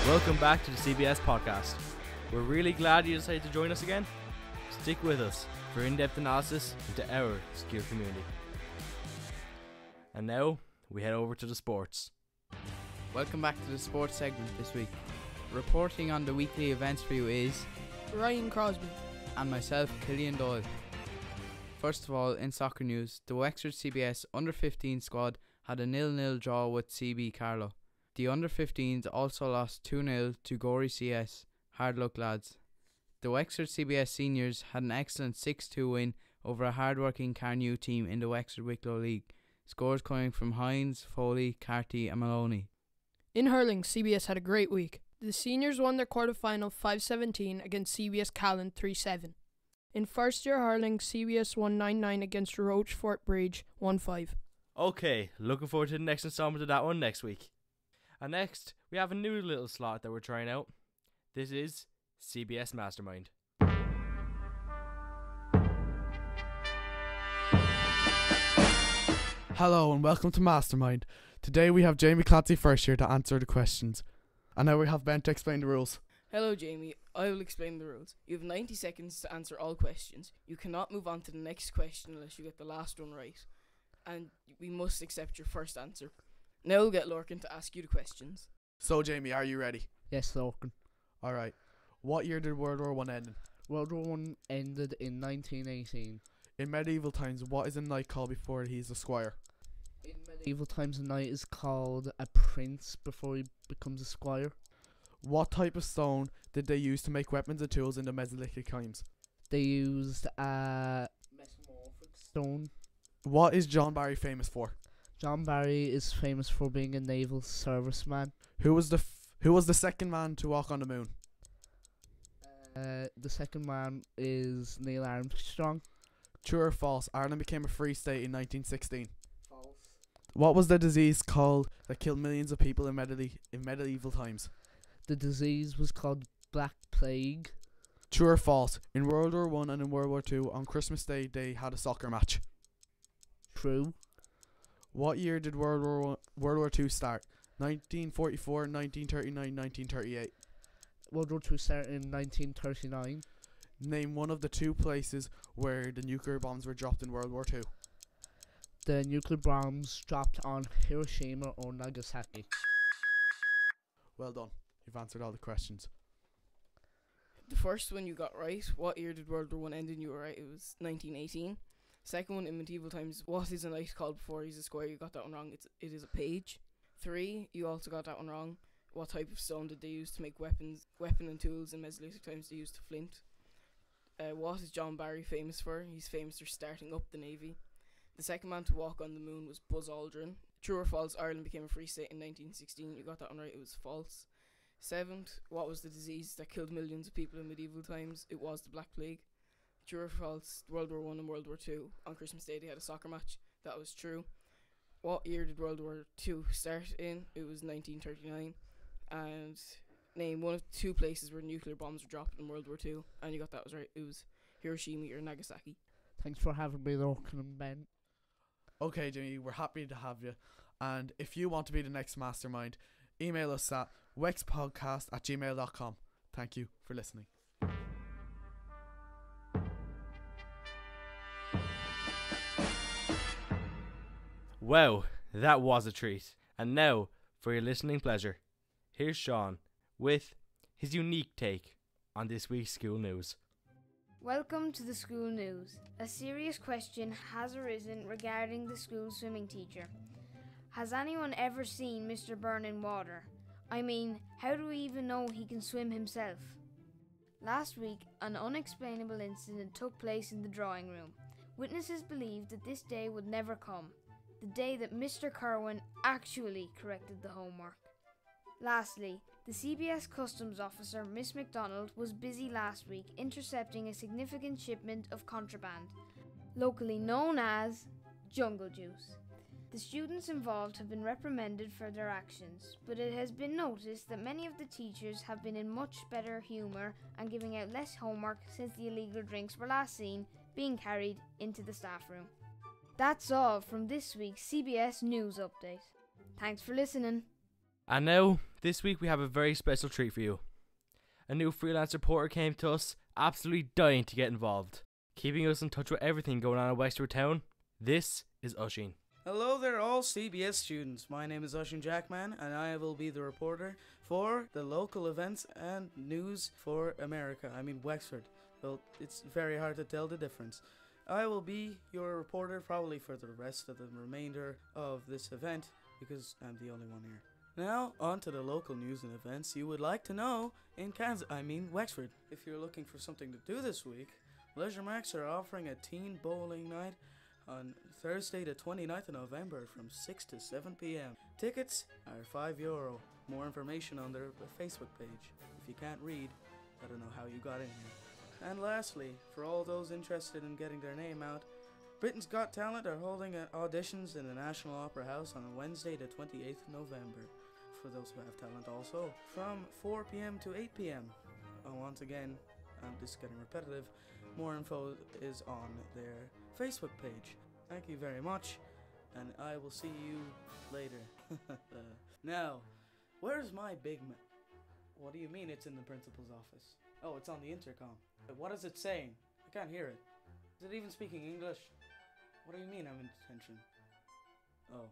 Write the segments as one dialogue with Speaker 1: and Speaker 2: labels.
Speaker 1: Welcome back to the CBS Podcast. We're really glad you decided to join us again. Stick with us for in-depth analysis into our school community. And now, we head over to the sports.
Speaker 2: Welcome back to the sports segment this week. Reporting on the weekly events for you is
Speaker 3: Ryan Crosby
Speaker 2: and myself, Killian Doyle. First of all, in soccer news, the Wexford CBS Under-15 squad had a 0-0 draw with CB Carlow. The Under-15s also lost 2-0 to Gorey CS. Hard luck, lads. The Wexford CBS seniors had an excellent 6-2 win over a hard-working Carnew team in the Wexford Wicklow League. Scores coming from Hines, Foley, Carty and Maloney.
Speaker 3: In hurling, CBS had a great week. The seniors won their quarter-final 5-17 against CBS Callan 3-7. In first-year hurling, CBS won 9-9 against Rochefort Bridge 1-5.
Speaker 1: Okay, looking forward to the next installment of that one next week. And next, we have a new little slot that we're trying out. This is CBS Mastermind.
Speaker 4: Hello and welcome to Mastermind. Today we have Jamie Clancy first here to answer the questions. And now we have Ben to explain the rules.
Speaker 5: Hello Jamie, I will explain the rules. You have 90 seconds to answer all questions. You cannot move on to the next question unless you get the last one right. And we must accept your first answer. Now we'll get Lorcan to ask you the questions.
Speaker 4: So Jamie, are you ready?
Speaker 6: Yes, Lorcan.
Speaker 4: Alright. What year did World War I end in?
Speaker 6: World War I ended in 1918.
Speaker 4: In medieval times, what is a knight called before he's a squire?
Speaker 6: In medieval times, a knight is called a prince before he becomes a squire.
Speaker 4: What type of stone did they use to make weapons and tools in the Mesolithic times?
Speaker 6: They used a metamorphic stone.
Speaker 4: What is John Barry famous for?
Speaker 6: John Barry is famous for being a naval serviceman.
Speaker 4: Who was the second man to walk on the moon?
Speaker 6: The second man is Neil Armstrong.
Speaker 4: True or false? Ireland became a free state in 1916.
Speaker 6: False.
Speaker 4: What was the disease called that killed millions of people in medieval times?
Speaker 6: The disease was called Black Plague.
Speaker 4: True or false? In World War I and in World War II, on Christmas Day, they had a soccer match.
Speaker 6: True.
Speaker 4: What year did World War II start? 1944, 1939, 1938.
Speaker 6: World War II started in 1939.
Speaker 4: Name one of the two places where the nuclear bombs were dropped in World War II.
Speaker 6: The nuclear bombs dropped on Hiroshima or Nagasaki.
Speaker 4: Well done. You've answered all the questions.
Speaker 5: The first one you got right. What year did World War I end in? You were right. It was 1918. Second one, in medieval times, what is a knight called before he's a squire? You got that one wrong. It is a page. 3, you also got that one wrong. What type of stone did they use to make weapon and tools in Mesolithic times? They used flint. What is John Barry famous for? He's famous for starting up the navy. The second man to walk on the moon was Buzz Aldrin. True or false? Ireland became a free state in 1916. You got that one right. It was false. 7th, what was the disease that killed millions of people in medieval times? It was the Black Plague. True or false? World War I and World War II. On Christmas Day they had a soccer match. That was true. What year did World War II start in? It was 1939. And name one of two places where nuclear bombs were dropped in World War II. And you got that was right. It was Hiroshima or Nagasaki.
Speaker 6: Thanks for having me, Lorcan and Ben.
Speaker 4: Okay, Jimmy, we're happy to have you. And if you want to be the next mastermind, email us at wexpodcast@gmail.com. Thank you for listening.
Speaker 1: Wow, that was a treat. And now, for your listening pleasure, here's Sean with his unique take on this week's school news.
Speaker 7: Welcome to the school news. A serious question has arisen regarding the school swimming teacher. Has anyone ever seen Mr. Burn in water? I mean, how do we even know he can swim himself? Last week, an unexplainable incident took place in the drawing room. Witnesses believed that this day would never come. The day that Mr. Kerwin actually corrected the homework. Lastly, the CBS Customs Officer, Miss MacDonald, was busy last week intercepting a significant shipment of contraband, locally known as jungle juice. The students involved have been reprimanded for their actions, but it has been noticed that many of the teachers have been in much better humour and giving out less homework since the illegal drinks were last seen being carried into the staff room. That's all from this week's CBS News Update. Thanks for listening.
Speaker 1: And now, this week we have a very special treat for you. A new freelance reporter came to us, absolutely dying to get involved, keeping us in touch with everything going on in Wexford Town. This is Usheen.
Speaker 2: Hello there, all CBS students. My name is Ushin Jackman, and I will be the reporter for the local events and news for America. I mean Wexford. Well, it's very hard to tell the difference. I will be your reporter probably for the rest of the remainder of this event because I'm the only one here. Now, on to the local news and events you would like to know in Wexford. If you're looking for something to do this week, Leisure Max are offering a teen bowling night on Thursday the 29th of November from 6 to 7 p.m. Tickets are €5. More information on their Facebook page. If you can't read, I don't know how you got in here. And lastly, for all those interested in getting their name out, Britain's Got Talent are holding auditions in the National Opera House on Wednesday the 28th of November. For those who have talent also, from 4 p.m. to 8 p.m. Once again, I'm just getting repetitive, more info is on their Facebook page. Thank you very much, and I will see you later. Now, where's my big What do you mean it's in the principal's office? Oh, it's on the intercom. What is it saying? I can't hear it. Is it even speaking English? What do you mean I'm in detention? Oh.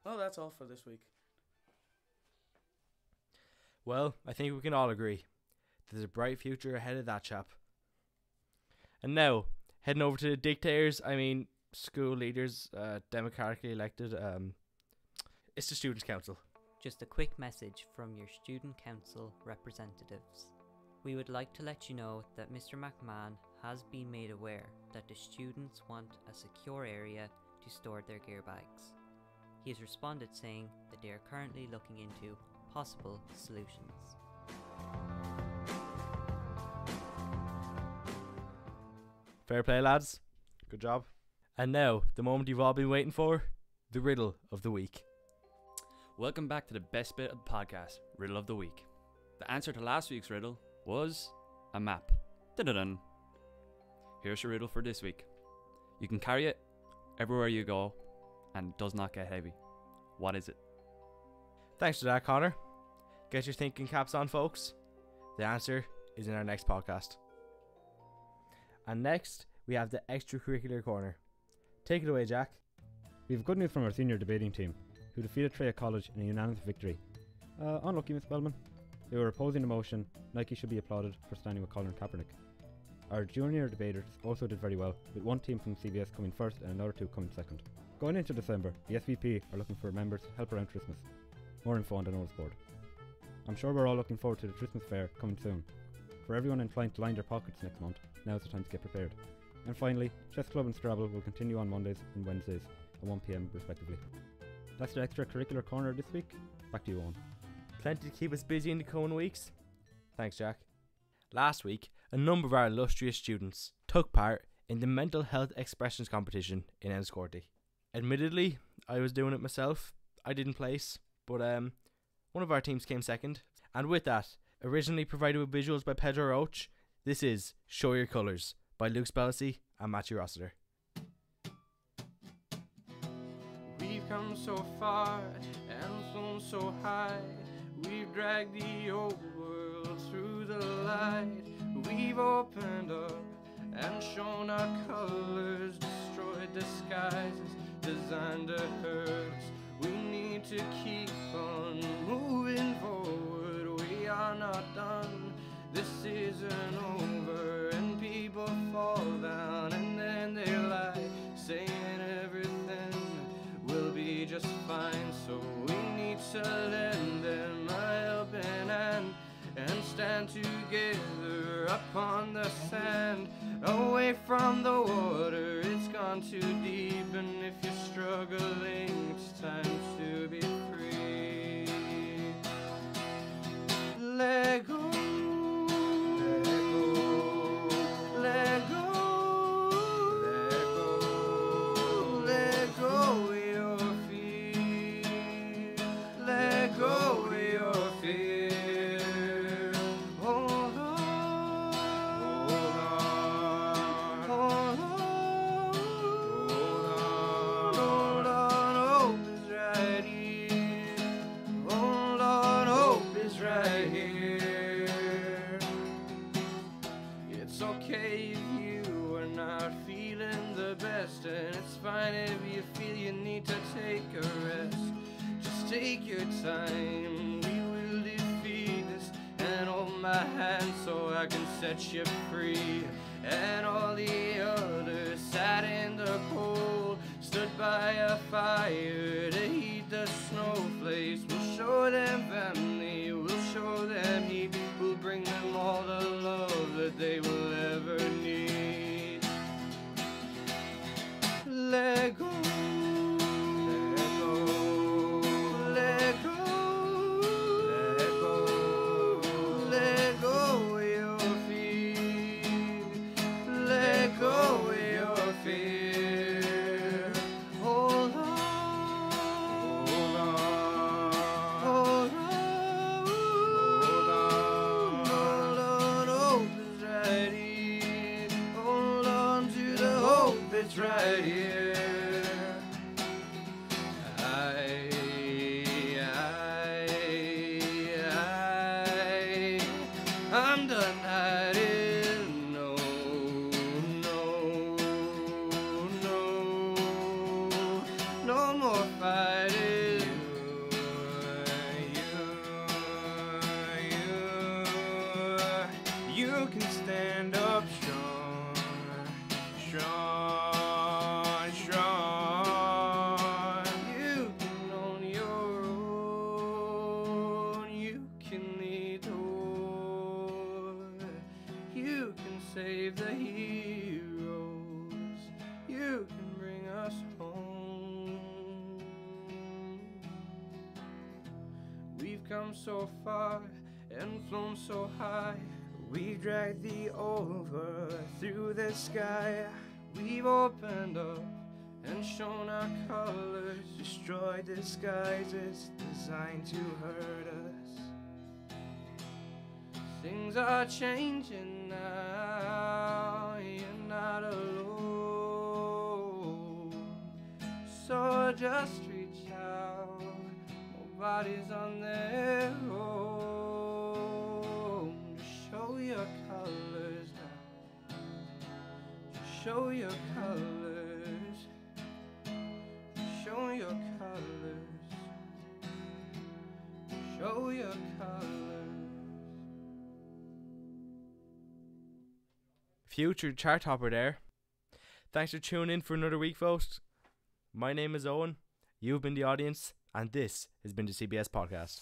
Speaker 2: Well, that's all for this week.
Speaker 1: Well, I think we can all agree there's a bright future ahead of that chap. And now, heading over to the dictators, school leaders, democratically elected, it's the Students' Council.
Speaker 8: Just a quick message from your Student Council representatives. We would like to let you know that Mr. McMahon has been made aware that the students want a secure area to store their gear bags. He has responded saying that they are currently looking into possible solutions.
Speaker 1: Fair play, lads. Good job. And now, the moment you've all been waiting for, the riddle of the week.
Speaker 9: Welcome back to the best bit of the podcast, Riddle of the Week. The answer to last week's riddle was a map. Dun-dun-dun. Here's your riddle for this week. You can carry it everywhere you go and it does not get heavy. What is it?
Speaker 1: Thanks for that, Connor. Get your thinking caps on, folks. The answer is in our next podcast. And next, we have the extracurricular corner. Take it away, Jack.
Speaker 10: We have good news from our senior debating team, who defeated Treya College in a unanimous victory. Unlucky, Miss Bellman. They were opposing the motion. Nike should be applauded for standing with Colin Kaepernick. Our junior debaters also did very well, with one team from CBS coming first and another two coming second. Going into December, the SVP are looking for members to help around Christmas. More info on the notice board. I'm sure we're all looking forward to the Christmas fair coming soon. For everyone inclined to line their pockets next month, now's the time to get prepared. And finally, Chess Club and Scrabble will continue on Mondays and Wednesdays at 1 p.m. respectively. That's the extracurricular corner this week. Back to you, Owen.
Speaker 1: Plenty to keep us busy in the coming weeks. Thanks, Jack. Last week, a number of our illustrious students took part in the Mental Health Expressions competition in Enniscorthy. Admittedly, I was doing it myself. I didn't place, but one of our teams came second. And with that, originally provided with visuals by Pedro Roach, this is Show Your Colours by Luke Spellisy and Matthew Rossiter.
Speaker 11: We've come so far and flown so high. We've dragged the old world through the light. We've opened up and shown our colors, destroyed disguises designed to hurt us. We need to keep on moving forward. We are not done. This isn't over. And people fall down and then they lie, saying everything will be just fine. So we need to lend them a helping hand and stand together upon the sand, away from the water. It's gone too deep, and if you're struggling, it's time to be free. Let go. Let go, let go, let go of your fear, let go of your fear. Hold on, hold on, hold on, hold on, hold on. Hope is wanna take a rest, just take your time. We will defeat this, and hold my hand so I can set you free. And all the others sat in the cold, stood by a fire to heat the snowflakes. We'll show them family, we'll show them heat. We'll bring them all the love that they will ever need. Let go. Let go. Let go. Let go. Let go of your fear. Let go of your fear. Hold on. Hold on. Hold on. Hold on. Hold on. Hope is right here. Hold on to the hope that's right here. I'm done hiding. No, no, no, no more fighting. You can stand up strong, strong, strong. You can own your own. You can lead the war. You can save the heroes. You can bring us home. We've come so far and flown so high. We dragged the over through the sky. We've opened up and shown our colors. Destroyed disguises designed to hurt us. Things are changing now. You're not alone. So just reach out. Nobody's on their own. Show your colors now. Just show your colors. Show your colors. Show your colors.
Speaker 1: Future chart hopper there. Thanks for tuning in for another week, folks. My name is Owen. You've been the audience, and this has been the CBS Podcast.